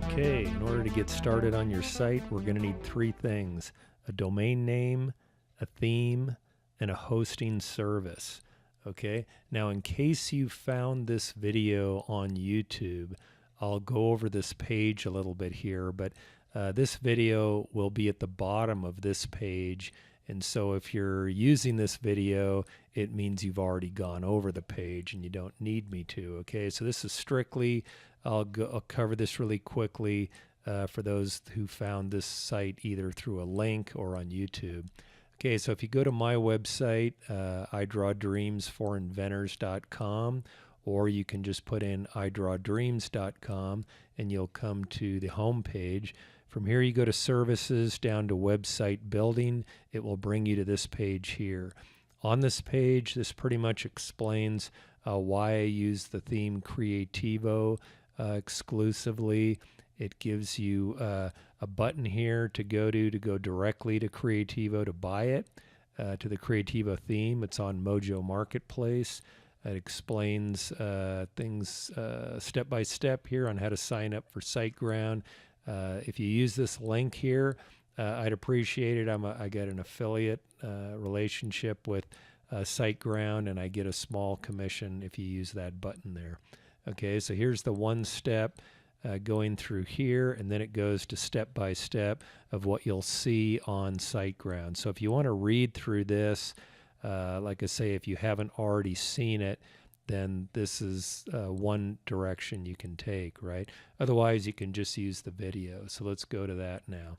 Okay, in order to get started on your site, we're going to need three things: a domain name, a theme, and a hosting service. Okay, now in case you found this video on YouTube, I'll go over this page a little bit here, but this video will be at the bottom of this page. And so if you're using this video, it means you've already gone over the page and you don't need me to. Okay, so this is strictly, I'll cover this really quickly for those who found this site either through a link or on YouTube. Okay, so if you go to my website, idrawdreamsforinventors.com, or you can just put in idrawdreams.com and you'll come to the home page. From here you go to services down to website building. It will bring you to this page here. On this page, this pretty much explains why I use the theme Creativo exclusively. It gives you a button here to go directly to Creativo to buy it, to the Creativo theme. It's on Mojo Marketplace. It explains things step by step here on how to sign up for Siteground. If you use this link here, I'd appreciate it. I get an affiliate relationship with Siteground, and I get a small commission if you use that button there. Okay, so here's the one step going through here, and then it goes to step by step of what you'll see on Siteground. So if you want to read through this, like I say, if you haven't already seen it, then this is one direction you can take, right? Otherwise, you can just use the video. So let's go to that now.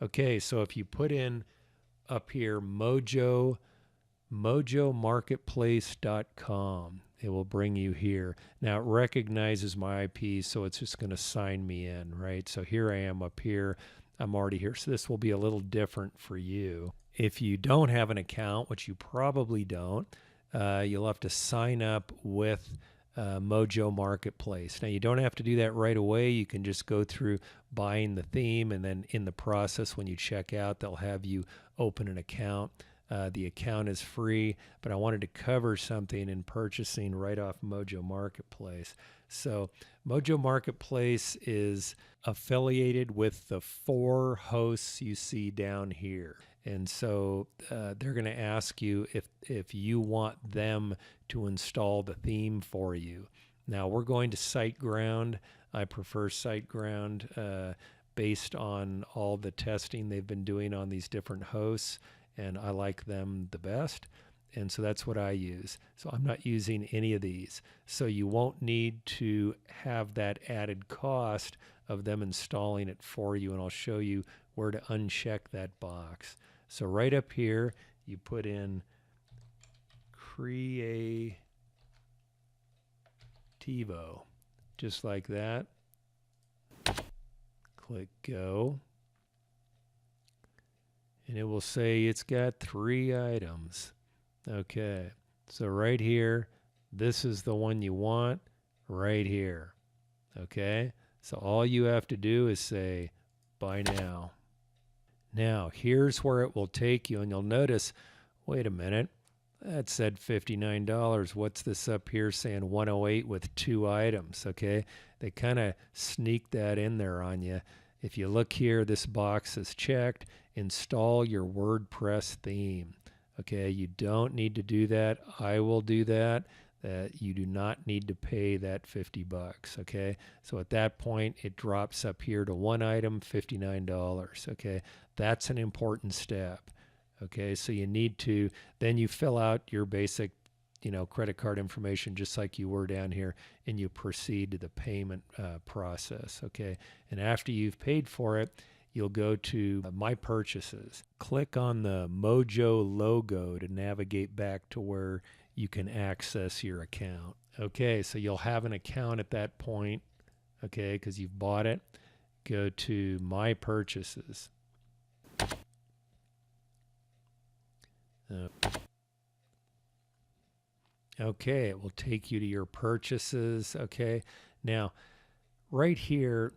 Okay, so if you put in up here mojomarketplace.com, it will bring you here. Now, it recognizes my IP, so it's just going to sign me in, right? So here I am up here. I'm already here. So this will be a little different for you. If you don't have an account, which you probably don't, you'll have to sign up with Mojo Marketplace. Now, you don't have to do that right away. You can just go through buying the theme, and then in the process, when you check out, they'll have you open an account. The account is free, but I wanted to cover something in purchasing right off Mojo Marketplace. So Mojo Marketplace is affiliated with the 4 hosts you see down here. And so they're going to ask you if you want them to install the theme for you. Now, we're going to Siteground. I prefer Siteground based on all the testing they've been doing on these different hosts, and I like them the best. And so that's what I use. So I'm not using any of these. So you won't need to have that added cost of them installing it for you, and I'll show you where to uncheck that box. So right up here, you put in Creativo, just like that. Click go. And it will say it's got 3 items. Okay, so right here, this is the one you want right here. Okay, so all you have to do is say, buy now. Now, here's where it will take you, and you'll notice, wait a minute, that said $59. What's this up here saying 108 with 2 items? Okay, they kind of sneak that in there on you. If you look here, this box is checked. Install your WordPress theme. Okay, you don't need to do that. I will do that. You do not need to pay that $50. Okay, so at that point, it drops up here to 1 item, $59. Okay, that's an important step. Okay, so you need to, then you fill out your basic, credit card information just like you were down here, and you proceed to the payment process. Okay, and after you've paid for it, you'll go to My Purchases. Click on the Mojo logo to navigate back to where you can access your account. Okay, so you'll have an account at that point, okay, because you've bought it. Go to My Purchases. Okay, it will take you to your purchases. Okay, now right here,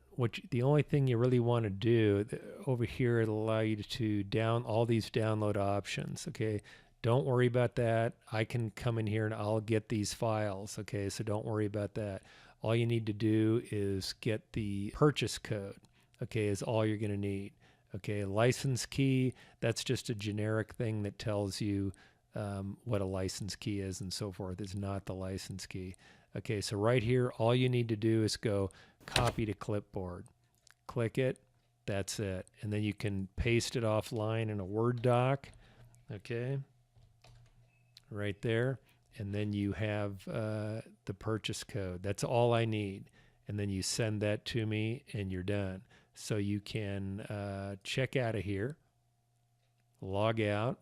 the only thing you really want to do over here, it'll allow you to all these download options. Okay, Don't worry about that. I can come in here and I'll get these files. Okay, so don't worry about that. All you need to do is get the purchase code. Okay, is all you're going to need. Okay, license key, that's just a generic thing that tells you what a license key is and so forth. It's not the license key. Okay, so right here, all you need to do is go copy to clipboard. Click it. That's it. And then you can paste it offline in a Word doc. Okay, right there. And then you have the purchase code. That's all I need. And then you send that to me and you're done. So you can check out of here, log out,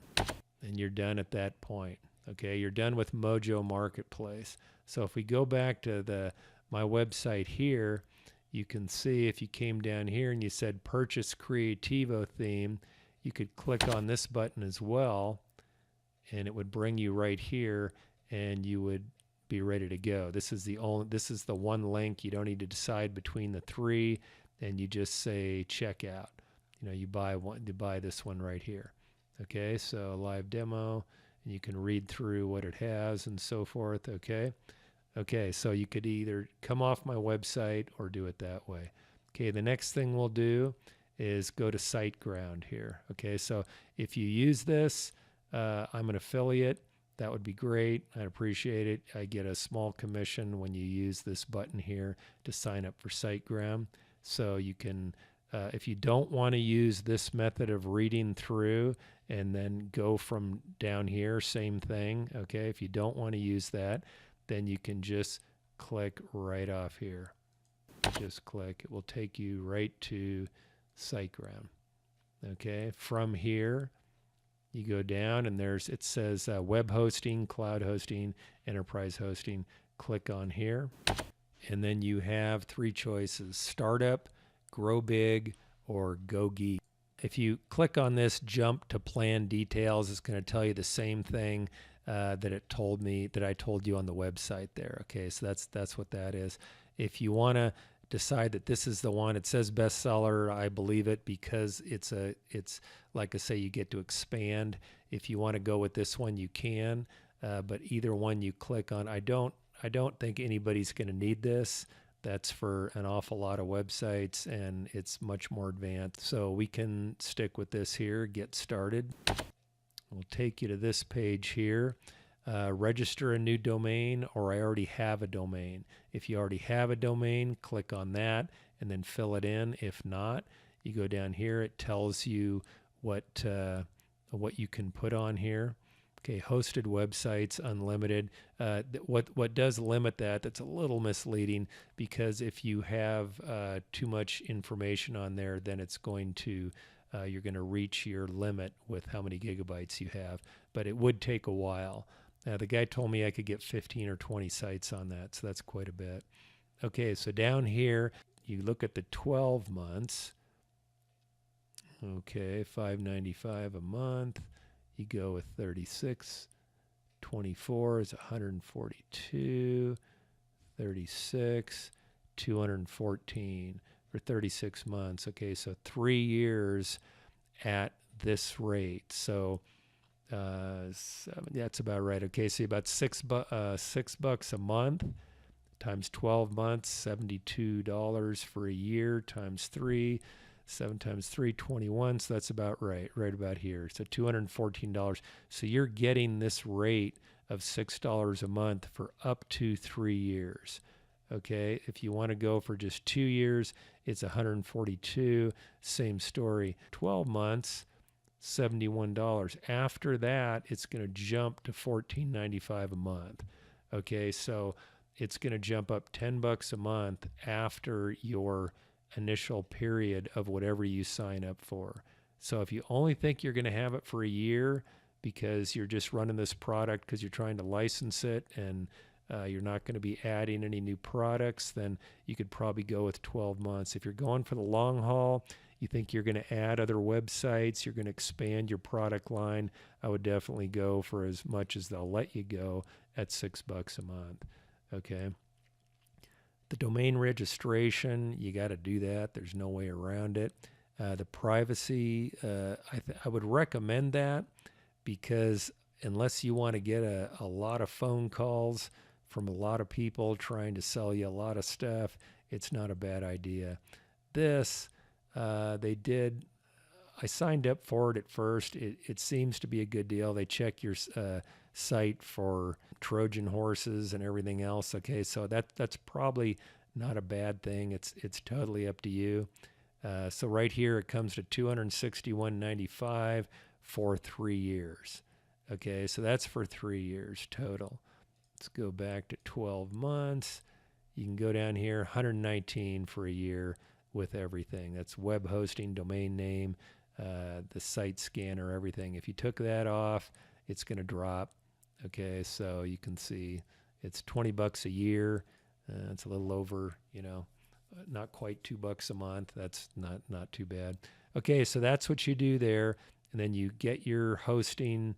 and you're done at that point. Okay, you're done with Mojo Marketplace. So if we go back to my website here, you can see if you came down here and you said purchase Creativo theme, you could click on this button as well, and it would bring you right here, and you would be ready to go. This is the one link. You don't need to decide between the three, and you just say checkout. You know, you buy this one right here. Okay, so live demo, and you can read through what it has and so forth. Okay, so you could either come off my website or do it that way. Okay, the next thing we'll do is go to Siteground here. Okay, so if you use this, I'm an affiliate. That would be great. I'd appreciate it. I get a small commission when you use this button here to sign up for Siteground. So you can, if you don't want to use this method of reading through and then go from down here, same thing. Okay, if you don't want to use that, then you can just click right off here. Just click. It will take you right to Siteground. Okay, from here, you go down and it says web hosting, cloud hosting, enterprise hosting. Click on here. And then you have three choices: startup, grow big, or go geek. If you click on this jump to plan details, it's going to tell you the same thing that I told you on the website there. Okay, so that's what that is. If you want to decide that this is the one, it says bestseller. I believe it because it's like I say, you get to expand. If you want to go with this one, you can. But either one you click on, I don't think anybody's going to need this. That's for an awful lot of websites, and it's much more advanced. So we can stick with this here, get started. We'll take you to this page here. Register a new domain, or I already have a domain. If you already have a domain, click on that and then fill it in. If not, you go down here. It tells you what you can put on here. Okay, hosted websites, unlimited. What does limit that's a little misleading, because if you have too much information on there, then it's going to you're going to reach your limit with how many gigabytes you have. But it would take a while. The guy told me I could get 15 or 20 sites on that, so that's quite a bit. Okay, so down here you look at the 12 months. Okay, $5.95 a month. You go with 36, 24 is 142, 36, 214 for 36 months. Okay, so 3 years at this rate. So that's about right. Okay, so about $6 a month times 12 months, $72 for a year times 3. 7 times 3, 21. So that's about right about here. So $214. So you're getting this rate of $6 a month for up to 3 years. Okay, if you want to go for just 2 years, it's $142. Same story. 12 months, $71. After that, it's going to jump to $14.95 a month. Okay, so it's going to jump up $10 a month after your initial period of whatever you sign up for. So if you only think you're going to have it for a year because you're just running this product because you're trying to license it and you're not going to be adding any new products, then you could probably go with 12 months. If you're going for the long haul, you think you're going to add other websites, you're going to expand your product line, I would definitely go for as much as they'll let you go at $6 a month. Okay. The domain registration, you got to do that. There's no way around it. The privacy, I would recommend that because unless you want to get a lot of phone calls from a lot of people trying to sell you a lot of stuff, it's not a bad idea. This, they did, I signed up for it at first. It seems to be a good deal. They check your site for Trojan horses and everything else. Okay, so that's probably not a bad thing. It's totally up to you. So right here it comes to $261.95 for 3 years. Okay, so that's for 3 years total. Let's go back to 12 months. You can go down here, 119 for a year with everything. That's web hosting, domain name, the site scanner, everything. If you took that off, it's going to drop. Okay, so you can see it's $20 a year. It's a little over, not quite $2 a month. That's not too bad. Okay, so that's what you do there, and then you get your hosting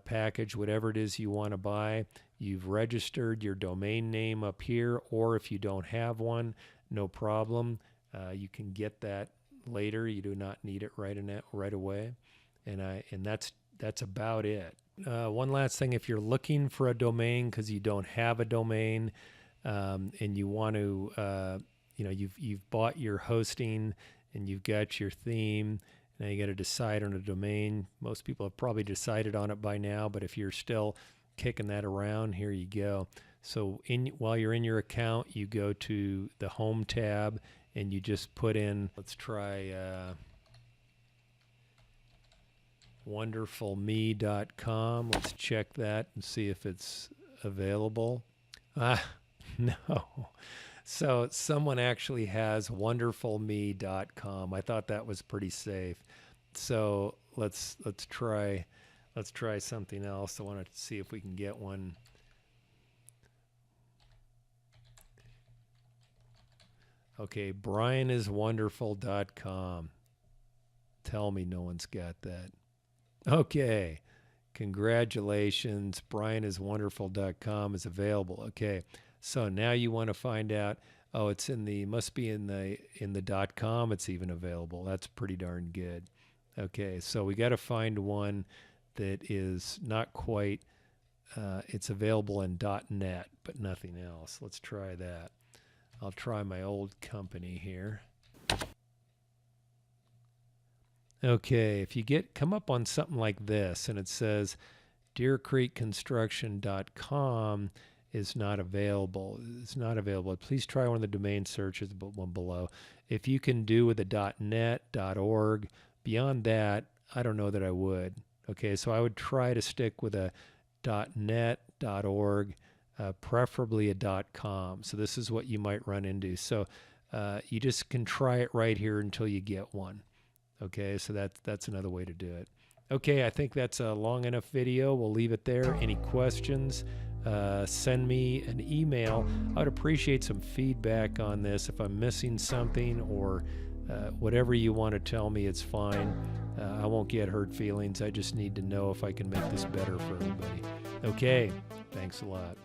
package, whatever it is you want to buy. You've registered your domain name up here, or if you don't have one, no problem. You can get that later. You do not need it right away, and that's about it. One last thing: if you're looking for a domain because you don't have a domain, and you want to, you've bought your hosting and you've got your theme. Now you got to decide on a domain. Most people have probably decided on it by now, but if you're still kicking that around, here you go. So while you're in your account, you go to the Home tab and you just put in, let's try wonderfulme.com. Let's check that and see if it's available. No. So someone actually has wonderfulme.com. I thought that was pretty safe. So let's try something else. I want to see if we can get one. Okay, brianiswonderful.com. Tell me no one's got that. Okay. Congratulations. brianiswonderful.com is available. Okay. So now you want to find out, it's must be in the .com. It's even available. That's pretty darn good. Okay, so we got to find one that is not quite, it's available in .net, but nothing else. Let's try that. I'll try my old company here. Okay, if you come up on something like this and it says deercreekconstruction.com is not available. It's not available. Please try one of the domain searches, one below. If you can do with a .net, .org, beyond that, I don't know that I would. Okay, so I would try to stick with a .net, .org, preferably a .com. So this is what you might run into. So you just can try it right here until you get one. Okay, so that's another way to do it. Okay, I think that's a long enough video. We'll leave it there. Any questions? Send me an email. I would appreciate some feedback on this. If I'm missing something or whatever you want to tell me, it's fine. I won't get hurt feelings. I just need to know if I can make this better for everybody. Okay, thanks a lot.